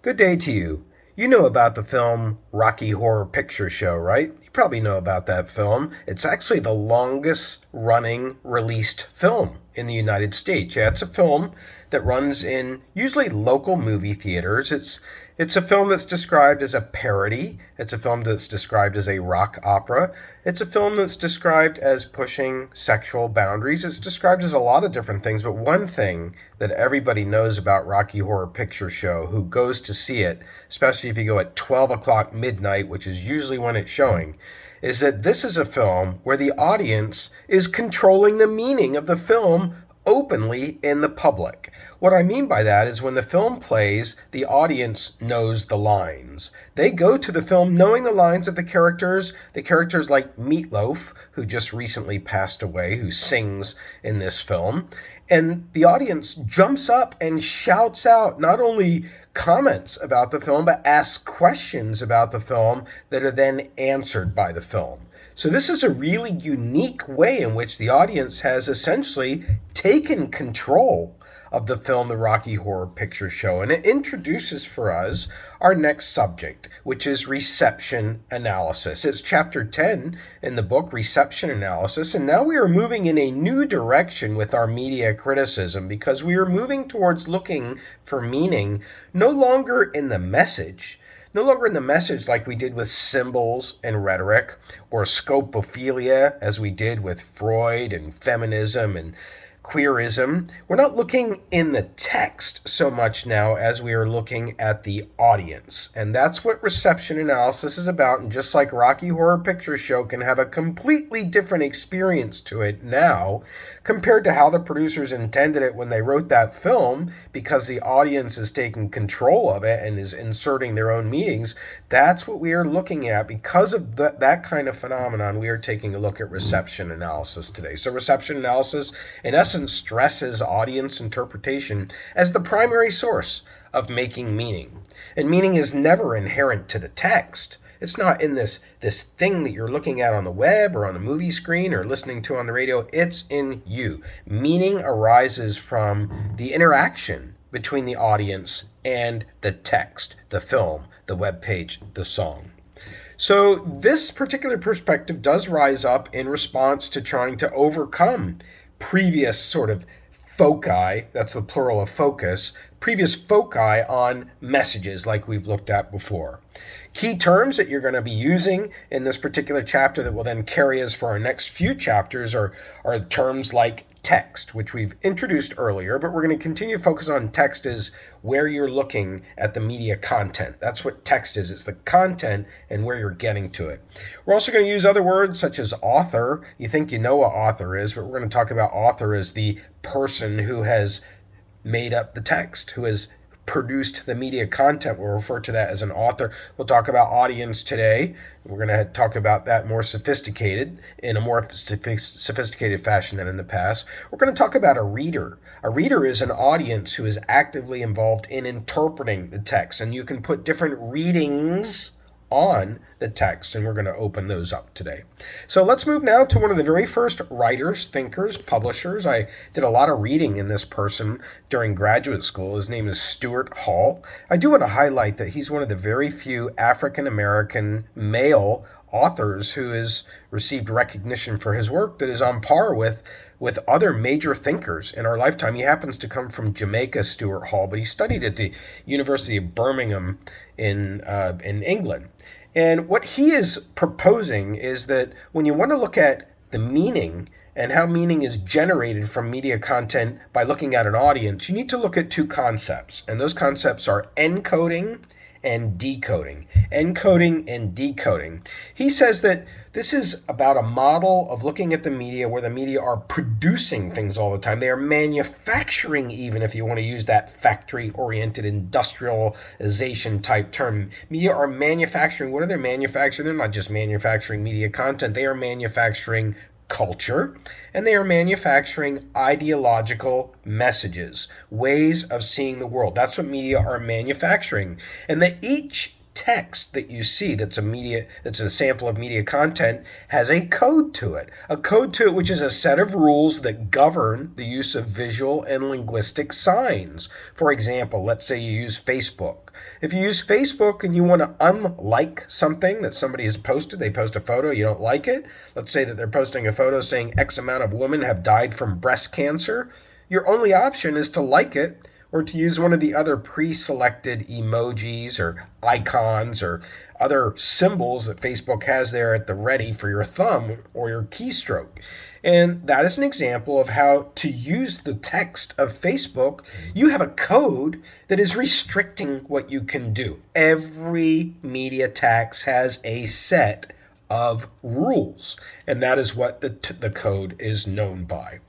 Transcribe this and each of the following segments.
Good day to you. You know about the film Rocky Horror Picture Show, right? You probably know about that film. It's actually the longest running released film in the United States. Yeah, it's a film that runs in usually local movie theaters. It's a film that's described as a parody. It's a film that's described as a rock opera. It's a film that's described as pushing sexual boundaries. It's described as a lot of different things, but one thing that everybody knows about Rocky Horror Picture Show who goes to see it, especially if you go at 12 o'clock midnight, which is usually when it's showing, is that this is a film where the audience is controlling the meaning of the film openly in the public. What I mean by that is when the film plays, the audience knows the lines. They go to the film knowing the lines of the characters like Meatloaf, who just recently passed away, who sings in this film. And the audience jumps up and shouts out not only comments about the film, but asks questions about the film that are then answered by the film. So this is a really unique way in which the audience has essentially taken control of the film The Rocky Horror Picture Show. And it introduces for us our next subject, which is reception analysis. It's chapter 10 in the book, Reception Analysis. And now we are moving in a new direction with our media criticism because we are moving towards looking for meaning no longer in the message, like we did with symbols and rhetoric, or scopophilia as we did with Freud and feminism and queerism. We're not looking in the text so much now as we are looking at the audience. And that's what reception analysis is about. And just like Rocky Horror Picture Show can have a completely different experience to it now compared to how the producers intended it when they wrote that film, because the audience is taking control of it and is inserting their own meanings, that's what we are looking at. Because of that kind of phenomenon, we are taking a look at reception analysis today. So reception analysis, in essence, stresses audience interpretation as the primary source of making meaning. And meaning is never inherent to the text. It's not in this thing that you're looking at on the web or on the movie screen or listening to on the radio. It's in you. Meaning arises from the interaction between the audience and the text, the film, the web page, the song. So this particular perspective does rise up in response to trying to overcome previous sort of foci, that's the plural of focus, previous foci on messages like we've looked at before. Key terms that you're going to be using in this particular chapter that will then carry us for our next few chapters are terms like text, which we've introduced earlier, but we're going to continue to focus on text as where you're looking at the media content. That's what text is. It's the content and where you're getting to it. We're also going to use other words such as author. You think you know what author is, but we're going to talk about author as the person who has made up the text, who has produced the media content. We'll refer to that as an author. We'll talk about audience today. We're going to talk about that more sophisticated, in a more sophisticated fashion than in the past. We're going to talk about a reader. A reader is an audience who is actively involved in interpreting the text, and you can put different readings on the text, and we're going to open those up today. So let's move now to one of the very first writers, thinkers, publishers. I did a lot of reading in this person during graduate school. His name is Stuart Hall. I do want to highlight that he's one of the very few African-American male authors who has received recognition for his work that is on par with other major thinkers in our lifetime. He happens to come from Jamaica, Stuart Hall, but he studied at the University of Birmingham in England. And what he is proposing is that when you want to look at the meaning and how meaning is generated from media content by looking at an audience, you need to look at two concepts. And those concepts are encoding and decoding. Encoding and decoding. He says that this is about a model of looking at the media where the media are producing things all the time. They are manufacturing, even if you want to use that factory-oriented industrialization type term. Media are manufacturing. What are they manufacturing? They're not just manufacturing media content. They are manufacturing culture, and they are manufacturing ideological messages, ways of seeing the world. That's what media are manufacturing. And that each text that you see that's a sample of media content has a code to it. A code to it which is a set of rules that govern the use of visual and linguistic signs. For example, let's say you use Facebook. If you use Facebook and you want to unlike something that somebody has posted, they post a photo, you don't like it. Let's say that they're posting a photo saying X amount of women have died from breast cancer. Your only option is to like it or to use one of the other pre-selected emojis or icons or other symbols that Facebook has there at the ready for your thumb or your keystroke. And that is an example of how to use the text of Facebook. You have a code that is restricting what you can do. Every media text has a set of rules, and that is what the code is known by.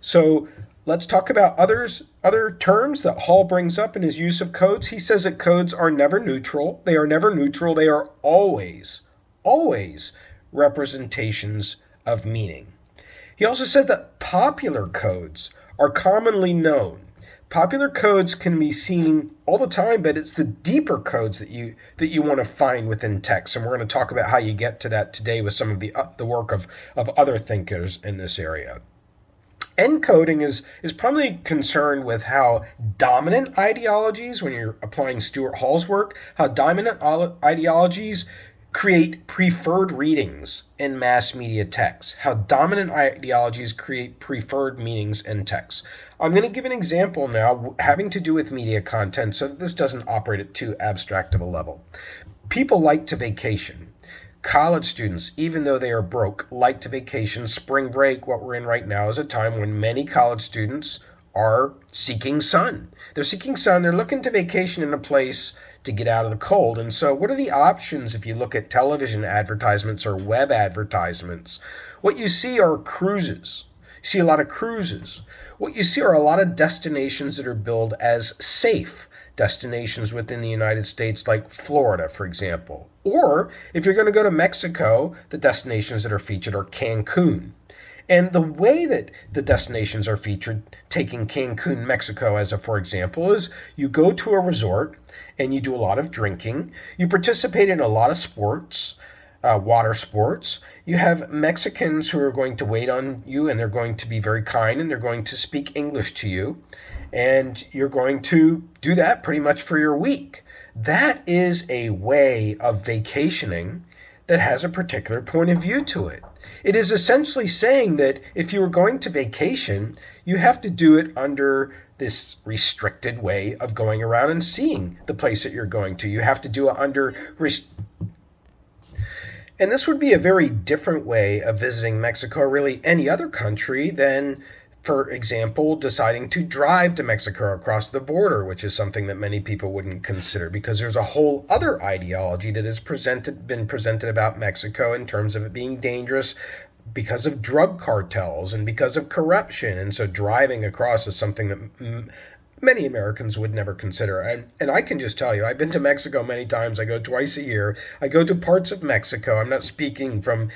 So let's talk about other terms that Hall brings up in his use of codes. He says that codes are never neutral. They are never neutral. They are always representations of meaning. He also says that popular codes are commonly known. Popular codes can be seen all the time, but it's the deeper codes that you want to find within text. And we're going to talk about how you get to that today with some of the work of other thinkers in this area. Encoding is probably concerned with how dominant ideologies, when you're applying Stuart Hall's work, how dominant ideologies create preferred readings in mass media texts, how dominant ideologies create preferred meanings in texts. I'm going to give an example now having to do with media content so that this doesn't operate at too abstract of a level. People like to vacation. College students, even though they are broke, like to vacation. Spring break, what we're in right now, is a time when many college students are seeking sun. They're seeking sun. They're looking to vacation in a place to get out of the cold. And so what are the options if you look at television advertisements or web advertisements? What you see are cruises. You see a lot of cruises. What you see are a lot of destinations that are billed as safe. Destinations within the United States like Florida, for example. Or if you're going to go to Mexico, the destinations that are featured are Cancun. And the way that the destinations are featured, taking Cancun, Mexico as a for example, is you go to a resort and you do a lot of drinking. You participate in a lot of sports, water sports. You have Mexicans who are going to wait on you, and they're going to be very kind, and they're going to speak English to you. And you're going to do that pretty much for your week. That is a way of vacationing that has a particular point of view to it. It is essentially saying that if you were going to vacation, you have to do it under this restricted way of going around and seeing the place that you're going to. You have to do it under and this would be a very different way of visiting Mexico or really any other country than, for example, deciding to drive to Mexico across the border, which is something that many people wouldn't consider because there's a whole other ideology that has been presented about Mexico in terms of it being dangerous because of drug cartels and because of corruption. And so driving across is something that many Americans would never consider. And I can just tell you, I've been to Mexico many times. I go twice a year. I go to parts of Mexico. I'm not speaking from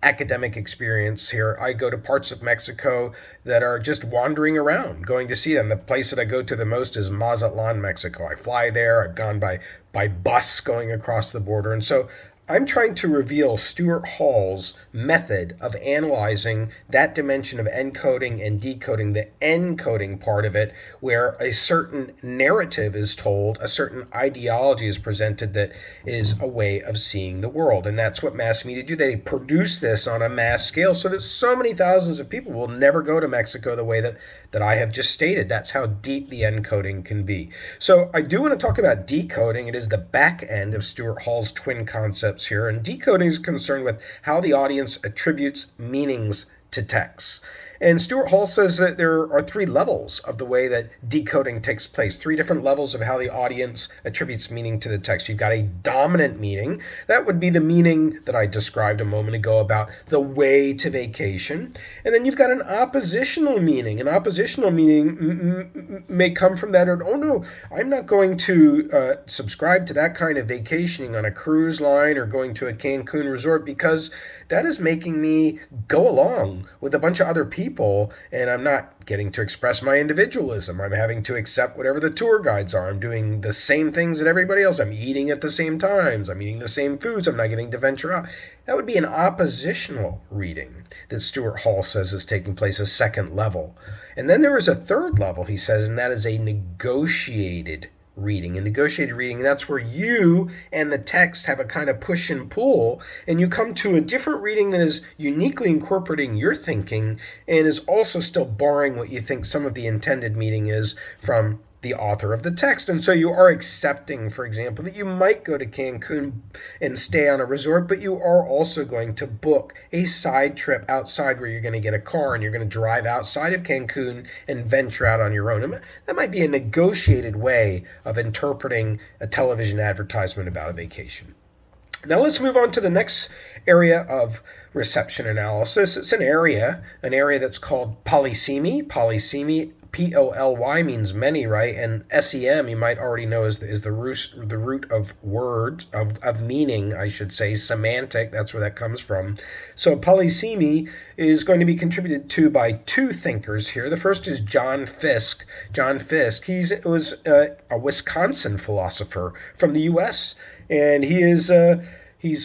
academic experience here. I go to parts of Mexico that are just wandering around, going to see them. The place that I go to the most is Mazatlan, Mexico. I fly there. I've gone by bus going across the border. And so I'm trying to reveal Stuart Hall's method of analyzing that dimension of encoding and decoding, the encoding part of it, where a certain narrative is told, a certain ideology is presented that is a way of seeing the world. And that's what mass media do. They produce this on a mass scale so that so many thousands of people will never go to Mexico the way that I have just stated. That's how deep the encoding can be. So I do want to talk about decoding. It is the back end of Stuart Hall's twin concepts here, and decoding is concerned with how the audience attributes meanings to texts. And Stuart Hall says that there are three levels of the way that decoding takes place, three different levels of how the audience attributes meaning to the text. You've got a dominant meaning. That would be the meaning that I described a moment ago about the way to vacation. And then you've got an oppositional meaning. An oppositional meaning may come from that, or, oh no, I'm not going to subscribe to that kind of vacationing on a cruise line or going to a Cancun resort because that is making me go along with a bunch of other people people, and I'm not getting to express my individualism. I'm having to accept whatever the tour guides are. I'm doing the same things that everybody else. I'm eating at the same times. I'm eating the same foods. I'm not getting to venture out. That would be an oppositional reading that Stuart Hall says is taking place, a second level. And then there is a third level, he says, and that is a negotiated reading. A negotiated reading, that's where you and the text have a kind of push and pull, and you come to a different reading that is uniquely incorporating your thinking and is also still borrowing what you think some of the intended meaning is from the author of the text. And so you are accepting, for example, that you might go to Cancun and stay on a resort, but you are also going to book a side trip outside where you're going to get a car and you're going to drive outside of Cancun and venture out on your own. And that might be a negotiated way of interpreting a television advertisement about a vacation. Now let's move on to the next area of reception analysis. It's an area that's called polysimi. Polysimi, P-O-L-Y, means many, right? And S-E-M, you might already know, is the root of words, of meaning, I should say, semantic. That's where that comes from. So polysimi is going to be contributed to by two thinkers here. The first is John Fiske. John Fiske, he was a Wisconsin philosopher from the U.S., and he's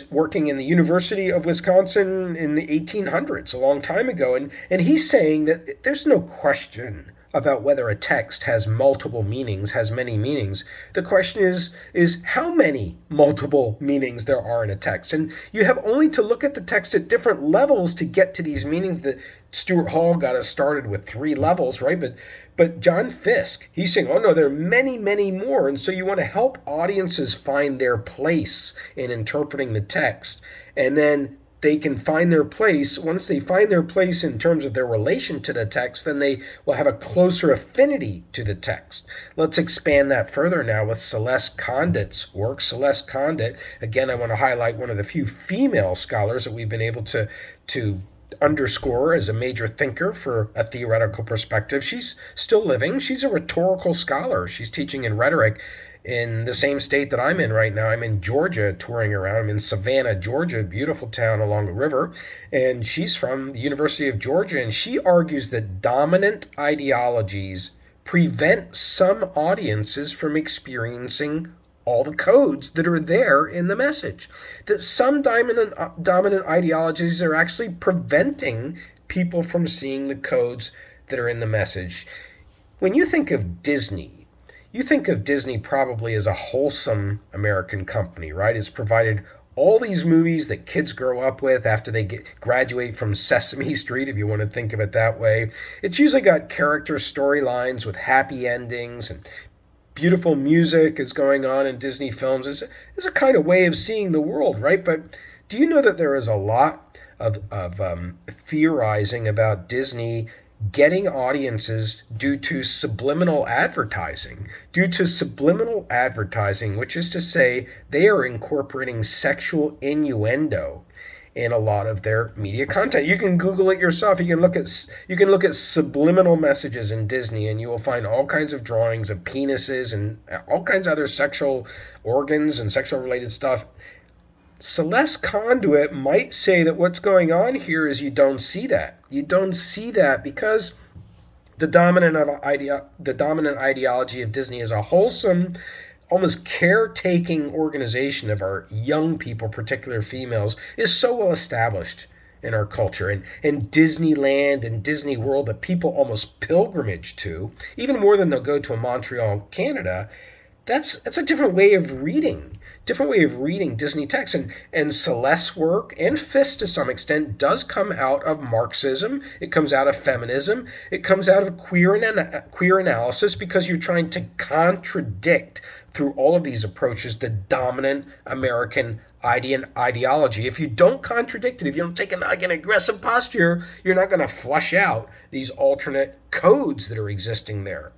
working in the University of Wisconsin in the 1800s, a long time ago, and he's saying that there's no question about whether a text has multiple meanings, has many meanings. The question is how many multiple meanings there are in a text. And you have only to look at the text at different levels to get to these meanings. That Stuart Hall got us started with 3 levels, right? But John Fiske, he's saying, oh no, there are many, many more. And so you want to help audiences find their place in interpreting the text. And then they can find their place. Once they find their place in terms of their relation to the text, then they will have a closer affinity to the text. Let's expand that further now with Celeste Condit's work. Celeste Condit, again, I want to highlight one of the few female scholars that we've been able to underscore as a major thinker for a theoretical perspective. She's still living. She's a rhetorical scholar. She's teaching in rhetoric in the same state that I'm in right now. I'm in Georgia touring around. I'm in Savannah, Georgia, a beautiful town along the river. And she's from the University of Georgia, and she argues that dominant ideologies prevent some audiences from experiencing all the codes that are there in the message. That some dominant ideologies are actually preventing people from seeing the codes that are in the message. When you think of Disney, you think of Disney probably as a wholesome American company, right? It's provided all these movies that kids grow up with after they graduate from Sesame Street, if you want to think of it that way. It's usually got character storylines with happy endings, and beautiful music is going on in Disney films. It's a kind of way of seeing the world, right? But do you know that there is a lot of theorizing about Disney getting audiences due to subliminal advertising, which is to say they are incorporating sexual innuendo in a lot of their media content. You can Google it yourself. You can look at subliminal messages in Disney, and you will find all kinds of drawings of penises and all kinds of other sexual organs and sexual related stuff. Celeste Conduit might say that what's going on here is you don't see that. You don't see that because the dominant ideology of Disney is a wholesome, almost caretaking organization of our young people, particularly females, is so well established in our culture. And Disneyland and Disney World that people almost pilgrimage to, even more than they'll go to a Montreal, Canada, that's a different way of reading Disney text. And Celeste's work, and Fiske to some extent, does come out of Marxism. It comes out of feminism. It comes out of queer analysis, because you're trying to contradict through all of these approaches the dominant American ideology. If you don't contradict it, if you don't take an aggressive posture, you're not going to flush out these alternate codes that are existing there.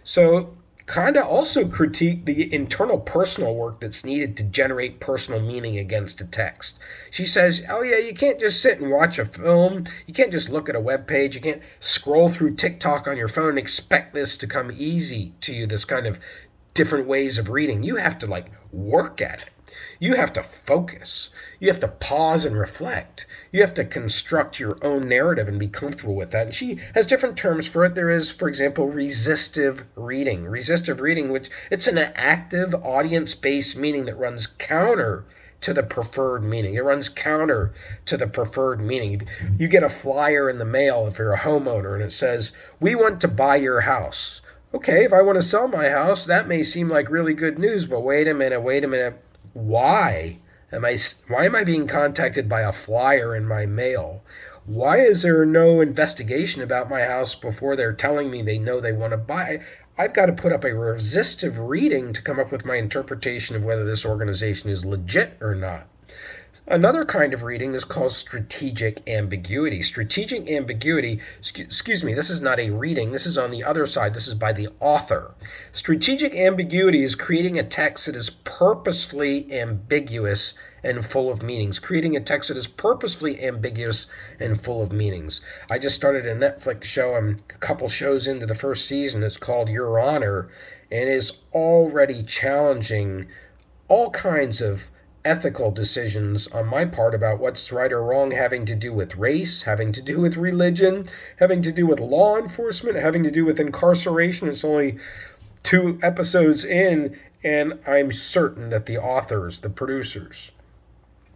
So Conda also critiqued the internal personal work that's needed to generate personal meaning against a text. She says, oh yeah, you can't just sit and watch a film. You can't just look at a web page. You can't scroll through TikTok on your phone and expect this to come easy to you, this kind of different ways of reading. You have to work at it. You have to focus. You have to pause and reflect. You have to construct your own narrative and be comfortable with that. And she has different terms for it. There is, for example, resistive reading. Resistive reading, which it's an active audience-based meaning that runs counter to the preferred meaning. It runs counter to the preferred meaning. You get a flyer in the mail if you're a homeowner and it says, "We want to buy your house." Okay, if I want to sell my house, that may seem like really good news, but wait a minute. Why am I being contacted by a flyer in my mail? Why is there no investigation about my house before they're telling me they know they want to buy? I've got to put up a resistive reading to come up with my interpretation of whether this organization is legit or not. Another kind of reading is called strategic ambiguity. Strategic ambiguity, excuse me, this is not a reading. This is on the other side. This is by the author. Strategic ambiguity is creating a text that is purposefully ambiguous and full of meanings. Creating a text that is purposefully ambiguous and full of meanings. I just started a Netflix show. I'm a couple shows into the first season. It's called Your Honor, and is already challenging all kinds of ethical decisions on my part about what's right or wrong, having to do with race, having to do with religion, having to do with law enforcement, having to do with incarceration. It's only 2 episodes in, and I'm certain that the authors, the producers,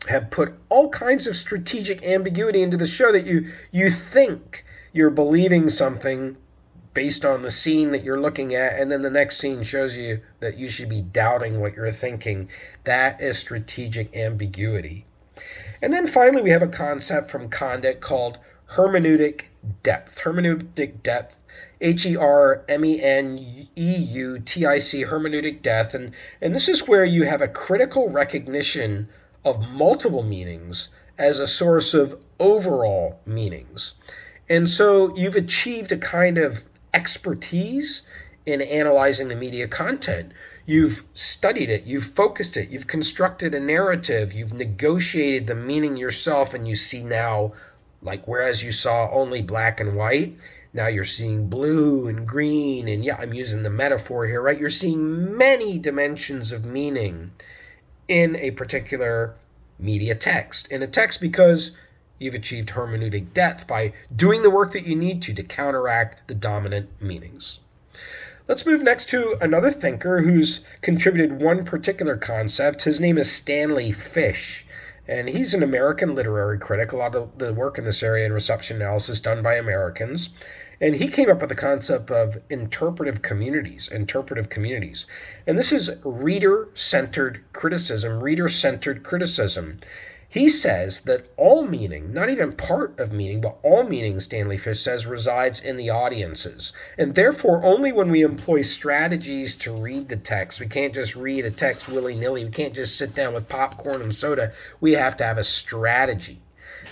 have put all kinds of strategic ambiguity into the show that you think you're believing something based on the scene that you're looking at, and then the next scene shows you that you should be doubting what you're thinking. That is strategic ambiguity. And then finally, we have a concept from Condit called hermeneutic depth. Hermeneutic depth, Hermeneutic, hermeneutic depth. And this is where you have a critical recognition of multiple meanings as a source of overall meanings. And so you've achieved a kind of expertise in analyzing the media content. You've studied it, you've focused it, you've constructed a narrative, you've negotiated the meaning yourself, and you see now, whereas you saw only black and white, now you're seeing blue and green, and I'm using the metaphor here, right? You're seeing many dimensions of meaning in a particular media text. In a text because you've achieved hermeneutic depth by doing the work that you need to counteract the dominant meanings. Let's move next to another thinker who's contributed one particular concept. His name is Stanley Fish, and he's an American literary critic. A lot of the work in this area in reception analysis done by Americans. And he came up with the concept of interpretive communities. And this is reader-centered criticism. He says that all meaning, not even part of meaning, but all meaning, Stanley Fish says, resides in the audiences. And therefore, only when we employ strategies to read the text, we can't just read a text willy-nilly, we can't just sit down with popcorn and soda, we have to have a strategy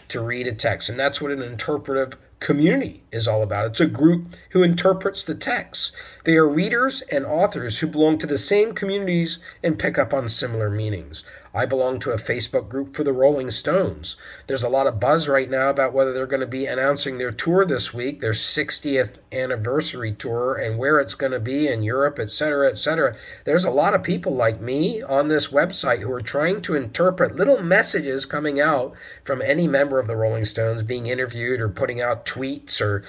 to read a text. And that's what an interpretive community is all about. It's a group who interprets the text. They are readers and authors who belong to the same communities and pick up on similar meanings. I belong to a Facebook group for the Rolling Stones. There's a lot of buzz right now about whether they're going to be announcing their tour this week, their 60th anniversary tour, and where it's going to be in Europe, etc., etc. There's a lot of people like me on this website who are trying to interpret little messages coming out from any member of the Rolling Stones being interviewed or putting out tweets or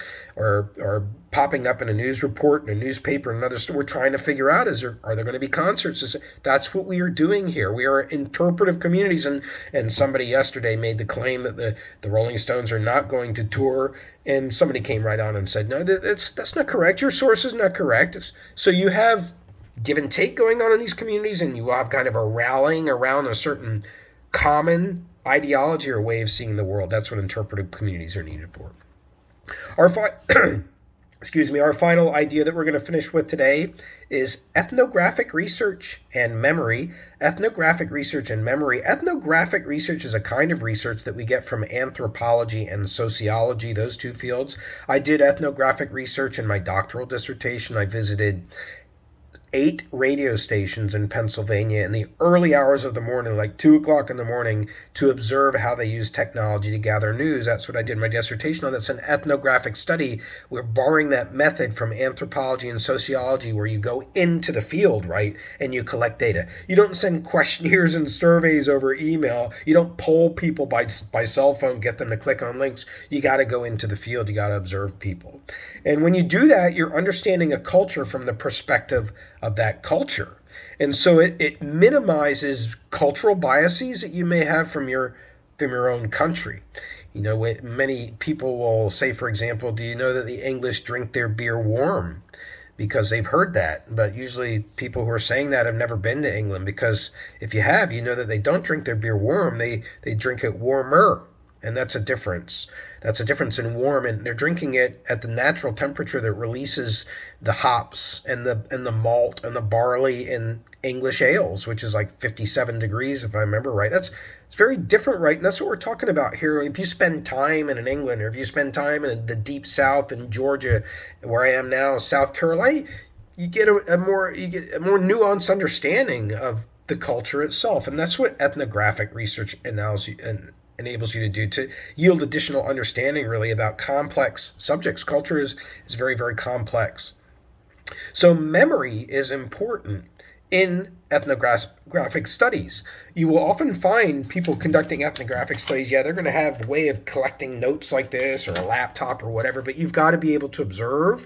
popping up in a news report in a newspaper and another store. We're trying to figure out, are there going to be concerts? That's what we are doing here. We are interpretive communities. And somebody yesterday made the claim that the Rolling Stones are not going to tour, and somebody came right on and said, no, that's not correct. Your source is not correct. So you have give and take going on in these communities, and you have kind of a rallying around a certain common ideology or way of seeing the world. That's what interpretive communities are needed for. Our final idea that we're going to finish with today is ethnographic research and memory. Ethnographic research and memory. Ethnographic research is a kind of research that we get from anthropology and sociology, those two fields. I did ethnographic research in my doctoral dissertation. I visited 8 radio stations in Pennsylvania in the early hours of the morning, like 2 o'clock in the morning, to observe how they use technology to gather news. That's what I did my dissertation on. That's an ethnographic study. We're borrowing that method from anthropology and sociology, where you go into the field, right, and you collect data. You don't send questionnaires and surveys over email. You don't poll people by cell phone, get them to click on links. You got to go into the field. You got to observe people. And when you do that, you're understanding a culture from the perspective of that culture. And so it minimizes cultural biases that you may have from your own country. You know, many people will say, for example, do you know that the English drink their beer warm? Because they've heard that. But usually people who are saying that have never been to England, because if you have, you know that they don't drink their beer warm. They drink it warmer. And that's a difference. That's a difference in warm, and they're drinking it at the natural temperature that releases the hops and the malt and the barley in English ales, which is like 57 degrees, if I remember right. It's very different, right? And that's what we're talking about here. If you spend time in England, or if you spend time in the deep South in Georgia, where I am now, South Carolina, you get a more nuanced understanding of the culture itself, and that's what ethnographic research analysis enables you to do, to yield additional understanding really about complex subjects. Culture is very, very complex. So memory is important in ethnographic studies. You will often find people conducting ethnographic studies, they're going to have a way of collecting notes like this, or a laptop or whatever, but you've got to be able to observe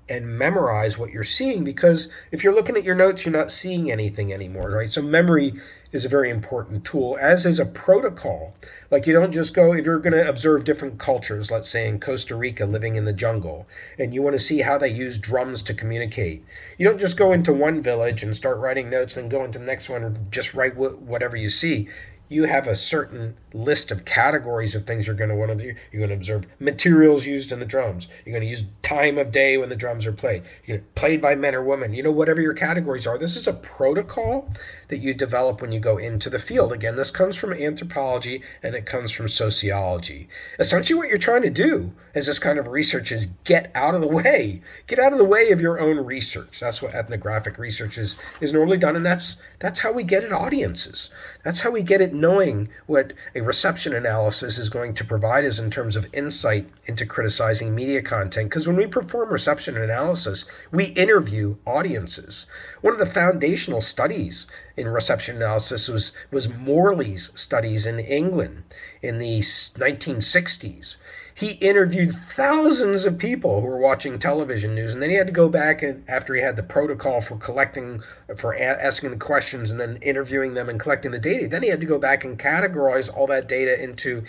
and memorize what you're seeing, because if you're looking at your notes, you're not seeing anything anymore, right? So memory is a very important tool, as is a protocol. Like, you don't just go, if you're going to observe different cultures, let's say in Costa Rica, living in the jungle, and you want to see how they use drums to communicate, you don't just go into one village and start writing notes, then go into the next one and just write whatever you see. You have a certain list of categories of things you're going to want to do. You're going to observe materials used in the drums. You're going to use time of day when the drums are played. You're going to played by men or women. You know, whatever your categories are. This is a protocol that you develop when you go into the field. Again, this comes from anthropology, and it comes from sociology. Essentially, what you're trying to do as this kind of research is get out of the way. Get out of the way of your own research. That's what ethnographic research is normally done, and that's how we get at audiences. That's how we get at knowing what a reception analysis is going to provide us in terms of insight into criticizing media content. Because when we perform reception analysis, we interview audiences. One of the foundational studies in reception analysis was Morley's studies in England in the 1960s. He interviewed thousands of people who were watching television news, and then he had to go back, and after he had the protocol for asking the questions and then interviewing them and collecting the data, then he had to go back and categorize all that data into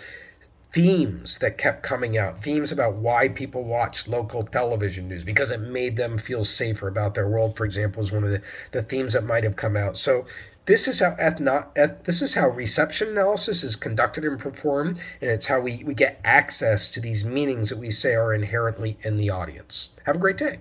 themes that kept coming out, themes about why people watch local television news, because it made them feel safer about their world, for example, is one of the themes that might have come out. So this is how reception analysis is conducted and performed, and it's how we get access to these meanings that we say are inherently in the audience. Have a great day.